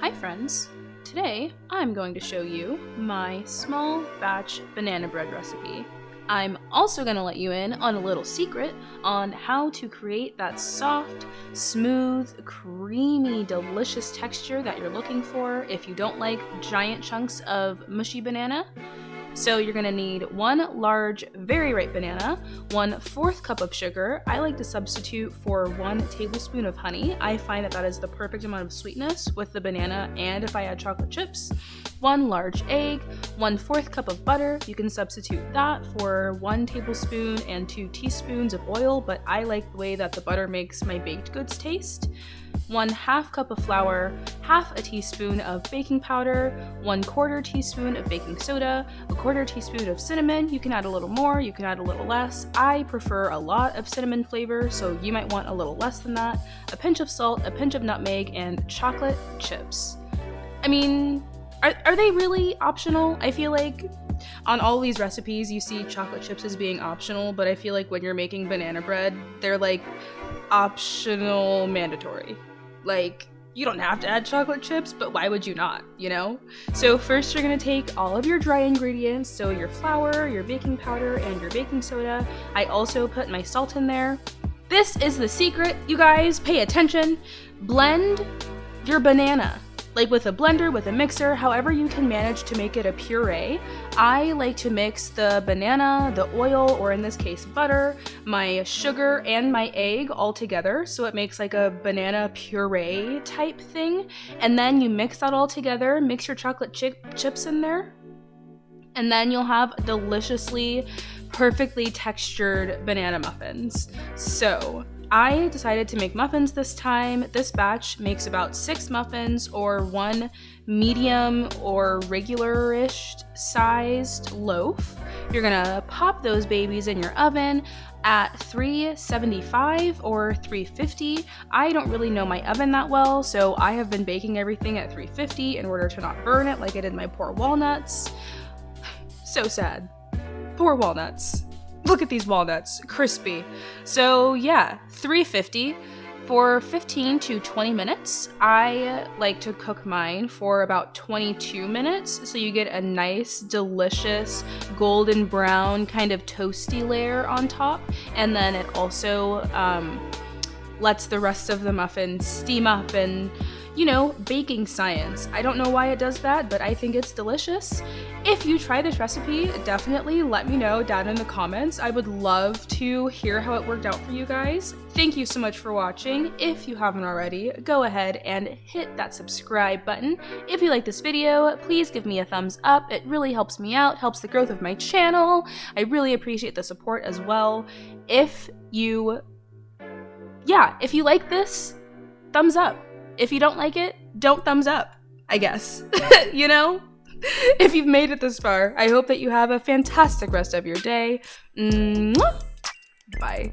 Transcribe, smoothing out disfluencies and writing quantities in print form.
Hi friends! Today I'm going to show you my small batch banana bread recipe. I'm also going to let you in on a little secret on how to create that soft, smooth, creamy, delicious texture that you're looking for if you don't like giant chunks of mushy banana. So you're gonna need 1 large, very ripe banana, 1/4 cup of sugar. I like to substitute for 1 tablespoon of honey. I find that is the perfect amount of sweetness with the banana and if I add chocolate chips. 1 large egg, 1/4 cup of butter. You can substitute that for 1 tablespoon and 2 teaspoons of oil, but I like the way that the butter makes my baked goods taste. 1/2 cup of flour, 1/2 teaspoon of baking powder, 1/4 teaspoon of baking soda, 1/4 teaspoon of cinnamon. You can add a little more, you can add a little less. I prefer a lot of cinnamon flavor, so you might want a little less than that. A pinch of salt, a pinch of nutmeg, and chocolate chips. I mean, are they really optional? I feel like on all these recipes you see chocolate chips as being optional, but I feel like when you're making banana bread, they're like optional mandatory. Like, you don't have to add chocolate chips, but why would you not, you know? So first you're gonna take all of your dry ingredients, so your flour, your baking powder, and your baking soda. I also put my salt in there. This is the secret, you guys, pay attention. Blend your banana. Like with a blender, with a mixer, however you can manage to make it a puree. I like to mix the banana, the oil, or in this case butter, my sugar, and my egg all together, so it makes like a banana puree type thing. And then you mix that all together, mix your chocolate chips in there, and then you'll have deliciously, perfectly textured banana muffins. So I decided to make muffins this time. This batch makes about 6 muffins or 1 medium or regular-ish sized loaf. You're gonna pop those babies in your oven at 375 or 350. I don't really know my oven that well, so I have been baking everything at 350 in order to not burn it like I did my poor walnuts. So sad. Poor walnuts. Look at these walnuts, crispy. So yeah, 350 for 15 to 20 minutes. I like to cook mine for about 22 minutes, so you get a nice, delicious, golden brown kind of toasty layer on top, and then it also lets the rest of the muffin steam up and, you know, baking science. I don't know why it does that, but I think it's delicious. If you try this recipe, definitely let me know down in the comments. I would love to hear how it worked out for you guys. Thank you so much for watching. If you haven't already, go ahead and hit that subscribe button. If you like this video, please give me a thumbs up. It really helps me out, helps the growth of my channel. I really appreciate the support as well. If you like this, thumbs up. If you don't like it, don't thumbs up, I guess. You know? If you've made it this far, I hope that you have a fantastic rest of your day. Mwah! Bye.